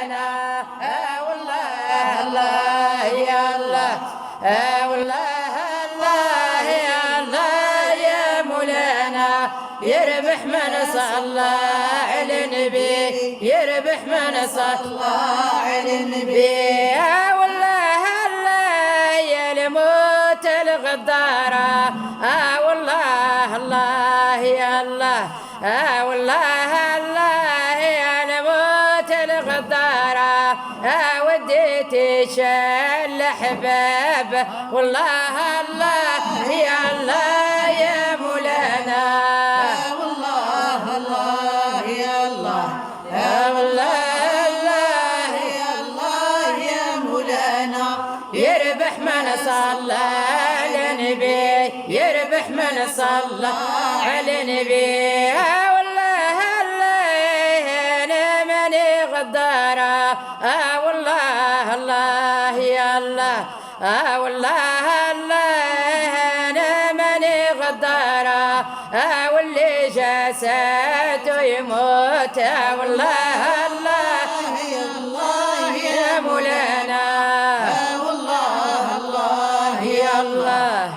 أنا والله الله يا الله والله الله يا الله يا مولانا يربح من صلى على النبي يربح من صلى على النبي والله الله يا الموت الغدارة والله الله يا الله والله الله يا الموت الغدارة وديتي شل احباب والله الله يا الله يا مولانا والله الله يا الله والله الله يا الله يا مولانا يربح من صلى على النبي يربح من صلى على النبي والله الله انا ماني غدارة والله الله يا الله والله الله انا ماني غدارة واللي جسده يموت والله الله يا الله يا مولانا والله الله يا الله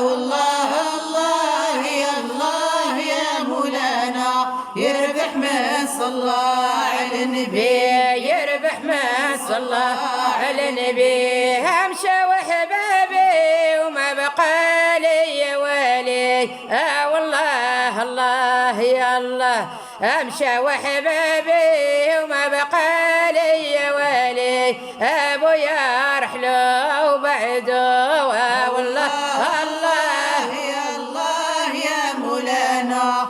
والله الله يا الله يا مولانا يربح من صلى على النبي يربح من صلى على النبي همشى وحبابي وما بقى لي ولي والله الله يا الله امشى وحبابي وما بقى لي ولي ابويا رحله وبعده والله الله يا الله يا مولانا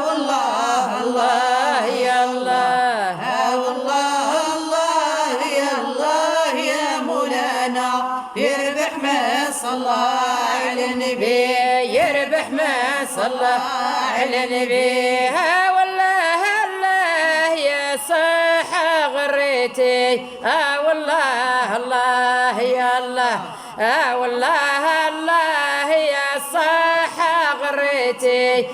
والله الله يا الله والله الله يا الله يا مولانا يربح من صلى على النبي يربح ما صلى على النبي والله الله يا صاح غريتي والله الله يا الله والله الله يا صاح غريتي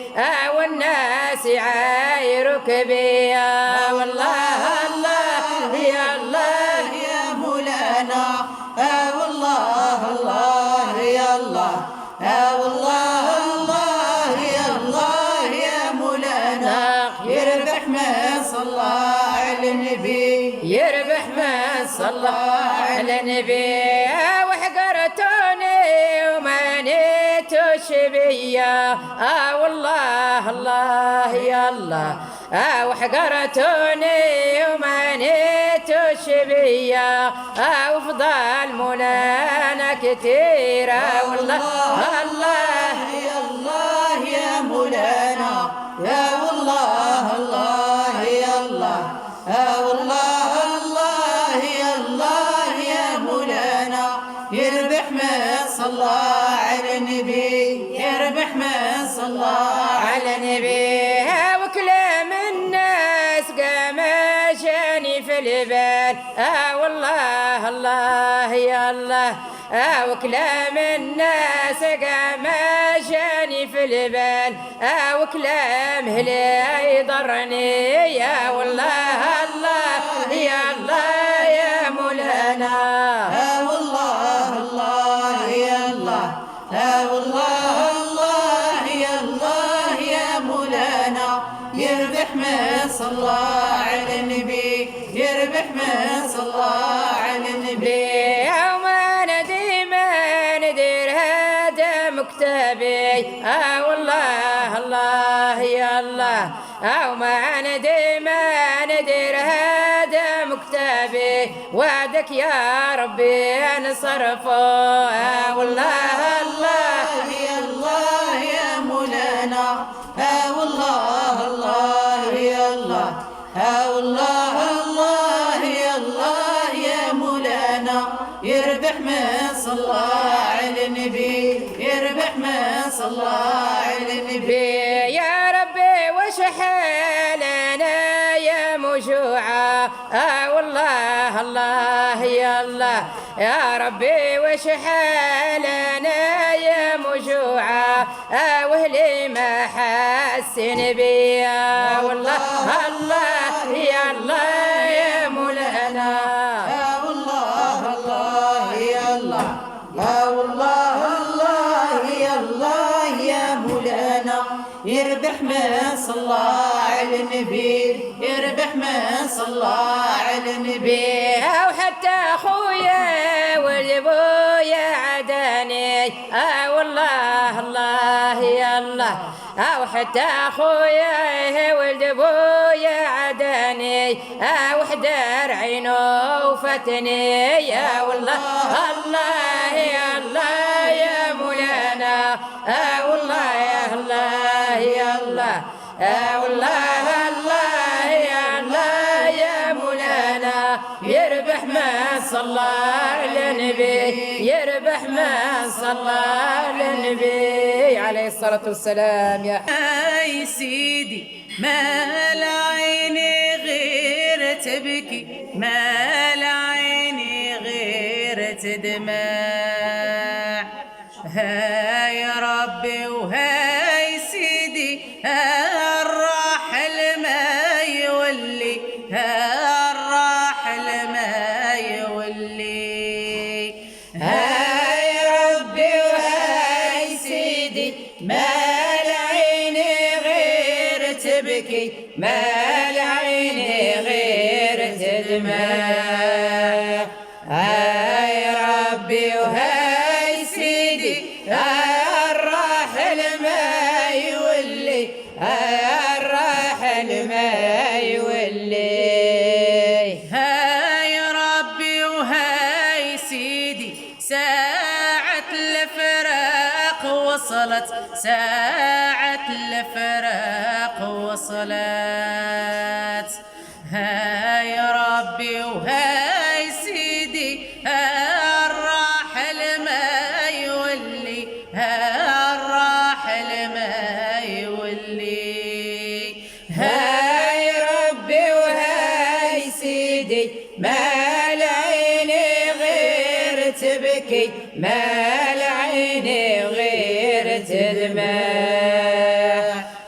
والناس يعايرك بيا والله الله يا الله يا مولانا والله الله يا الله والله الله يا الله يا مولانا يربح من صلى على النبي يربح من صلى على النبي وحقرتوني وما نيتوش بيا والله الله يا الله وحقرتوني وما نيتوش بيا وفضل مولانا كتيرة والله الله يا الله يا مولانا يا والله الله يا الله والله الله يا الله يا مولانا يربح من صلى على النبي يربح من صلى على النبي وكلام الناس قام جاني في البال والله الله يا الله وكلام الناس قام جاني في البال وكلام هلا يضرني يا والله الله يا الله يا مولانا والله الله يا الله والله الله يا الله يا مولانا يربح من صلى على النبي يربح من صلى على النبي وما ندي ما ندير هذا مكتبي والله الله يا الله وما ندي ما ندير هذا مكتبي وعدك يا ربي نصرفه والله الله يا الله يا مولانا والله الله يا الله والله الله يا الله يا مولانا يربح من صلى على النبي يربح من صلى على النبي يا ربي وش حالنا يا مجوعة والله الله يا الله يا ربي وش حالنا يا مجوعة وهلي ما حسن بيا والله الله يا الله يا مولانا يربح من صلى على النبي، يربح من صلى على النبي. وحتى أخويا والبويا عداني والله الله يا الله. وحتى أخويا ولد بويا عداني وحدار عينه وفتني يا والله الله يا الله يا مولانا والله يا الله يا الله والله الله يا الله يا مولانا. يربح من صلى على النبي، يربح من صلى على النبي عليه الصلاة والسلام. يا سيدي ما العيني غير تبكي، ما العيني غير تدمع. هاي ربي وهاي سيدي الراحل ما يولي، الراحل ما يولي. هاي ربي وهاي سيدي ما العيني غير تبكي، ما العيني غير تدمع. هاي ربي وهاي سيدي الراحل ما يولي، الراحل ما يولي. هاي ربي وهاي سيدي ساعة الفراق وصلت، ساعة الفراق وصلت. هاي ربي وهاي سيدي الراحل ما يولي، الراحل ما يولي. هاي ربي وهاي سيدي ما العيني غير تبكي، ما العيني غير تدمع.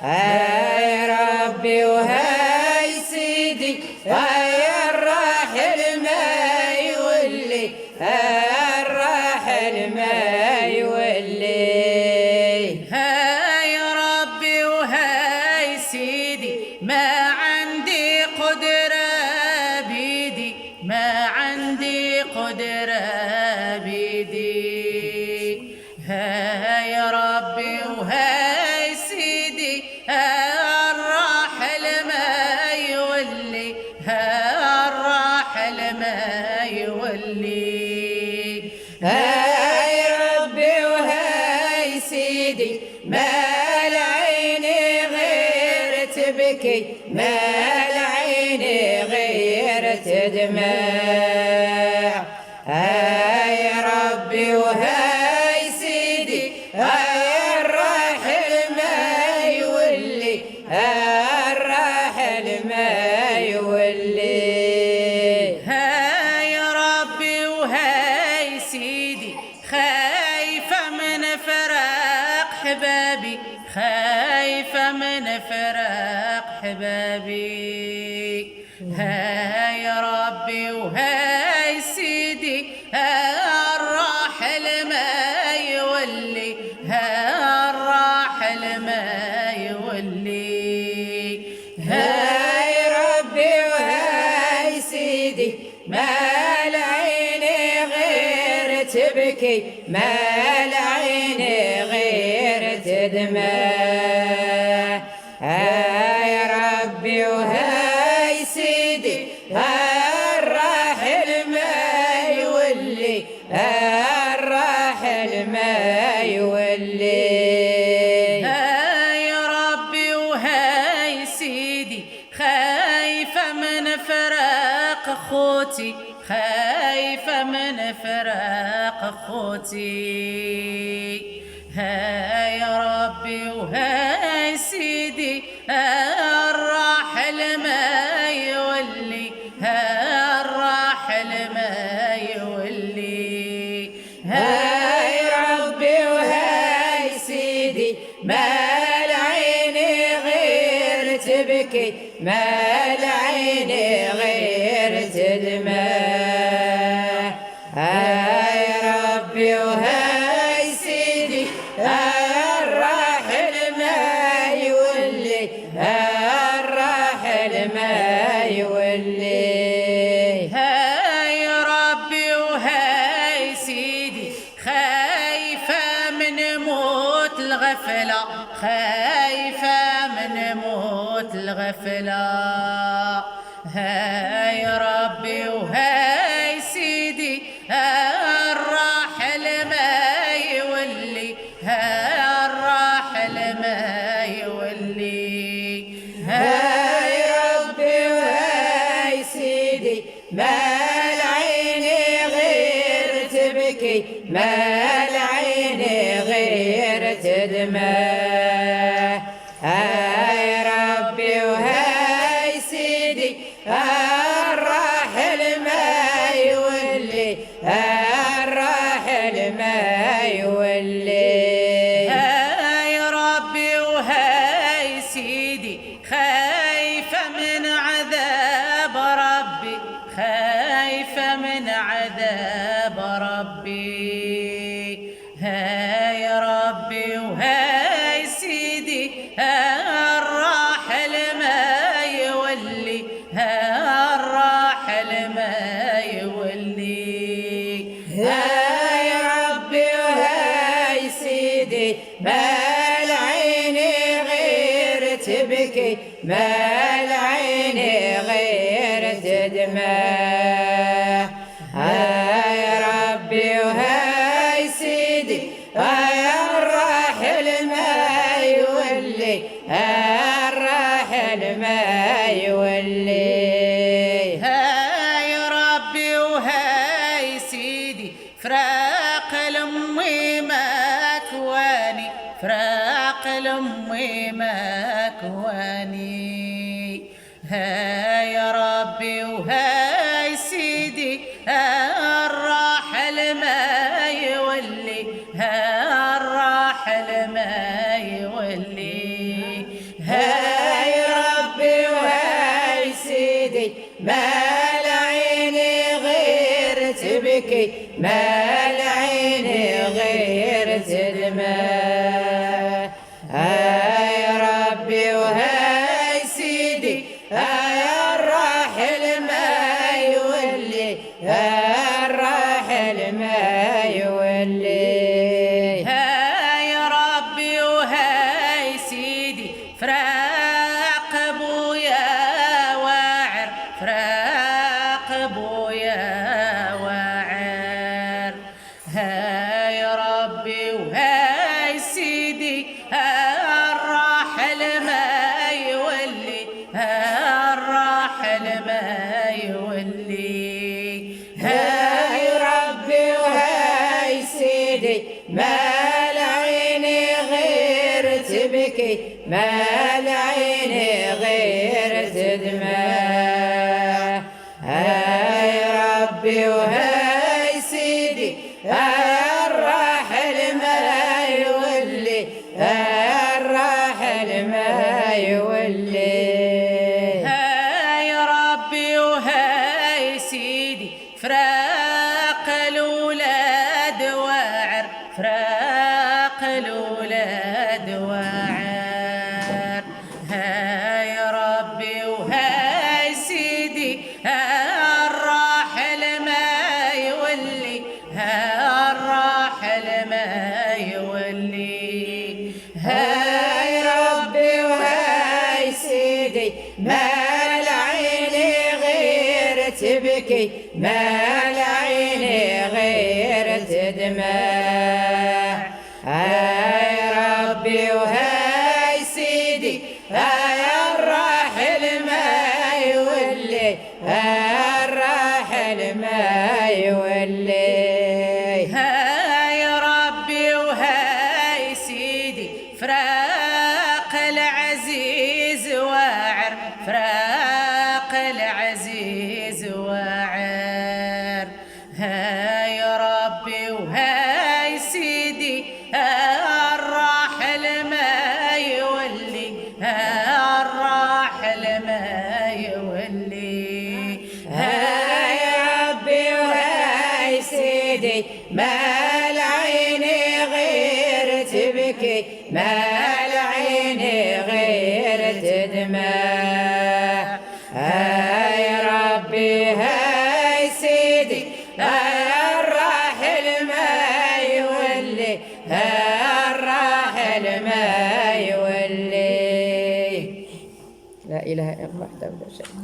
هاي ربي وهاي سيدي هاي الراحل ما يولي، الراحل ما يولي. هاي ربي وهاي سيدي ما عندي قدرة بيدي، ما عندي قدرة بيدي. هاي ربي وهاي سيدي الراحل ما يولي، الراحل ما يولي. هاي ربي وهاي سيدي ما العيني غير تبكي، ما العيني غير تدمع. هاي ربي وهاي سيدي هاي الراحل ما يولي، الراحل ما يولي. هاي ربي وهاي سيدي خايفة من فراق حبابي، خايفة من فراق حبابي. هاي ربي وهاي سيدي الراحل ما يولي، الراحل ما يولي. هاي ربي وهاي سيدي ما العيني غير تبكي، ما العيني غير تدمع. هاي ربي وهاي سيدي الراحل ما يولي، الراحل ما يولي. هاي ربي وهاي سيدي خايفة من فراق أخوتي، خايفة من فراق أخوتي. هاي ربي وهاي سيدي الراحل ما يولي، الراحل ما يولي. هاي ربي وهاي سيدي ما العيني غير تبكي، ما العيني غير تدمع. هاي ربي وهاي سيدي الراحل ما يولي، الغفلة. هاي ربي وهاي سيدي الراحل ما يولي، الراحل ما يولي. هاي ربي وهاي سيدي ما العين غير تبكي، ما العين غير تدمع. هاي ربي وهاي سيدي الراحل ما يولي، الراحل ما يولي. هاي ربي وهاي سيدي خايفة من عذاب ربي، خايفة من عذاب ربي. هاي ربي وهاي سيدي الراحل ما يولي، الراحل ما يولي. هاي ربي وهاي سيدي ما العين غير تبكي، ما العين غير تدمع. هاي ربي وهاي سيدي هاي الراحل ما يولي، الراحل ما يولي. هاي ربي وهاي سيدي فراق الأمي ما كواني، فراق الأمي ما كواني. هاي ربي وهاي سيدي الراحل ما يولي، الراحل ما يولي. هاي ربي وهاي سيدي ما العين غير تبكي، ما العين غير تدمع. هاي ربي وهاي سيدي هاي الراحل ما يولي، الراحل ما يولي. هاي ربي وهاي سيدي فراق ابويا واعر، فراق ابويا واعر. هاي ربي وهاي سيدي الراحل ما يولي، الراحل ما يولي. هاي ربي وهاي سيدي ما العين غير تبكي، ما العين غير تدمع. هاي ربي وهاي سيدي هاي الراحل ما يولي، الراحل ما يولي. هاي ربي وهاي سيدي فراق الأولاد واعر، فراق الأولاد واعر. هاي ربي وهاي سيدي الراحل ما يولي، الراحل ما يولي. هاي ربي وهاي سيدي ما العين غير تبكي، ما العين غير تدمع. هاي ربي وهاي سيدي هاي الراحل ما يولي، الراحل ما يولي. هاي ربي وهاي سيدي فراق العزيز واعر، فراق العزيز واعر. هاي ربي وهاي سيدي الراحل ما يولي، الراحل ما يولي. هاي ربي وهاي سيدي ما العين غير تبكي، ما العين غير تدمع. هاي ربي هاي سيدي هاي الراحل ما يولي، الراحل ما يولي. لا إله إلا الله وحده لا شريك له.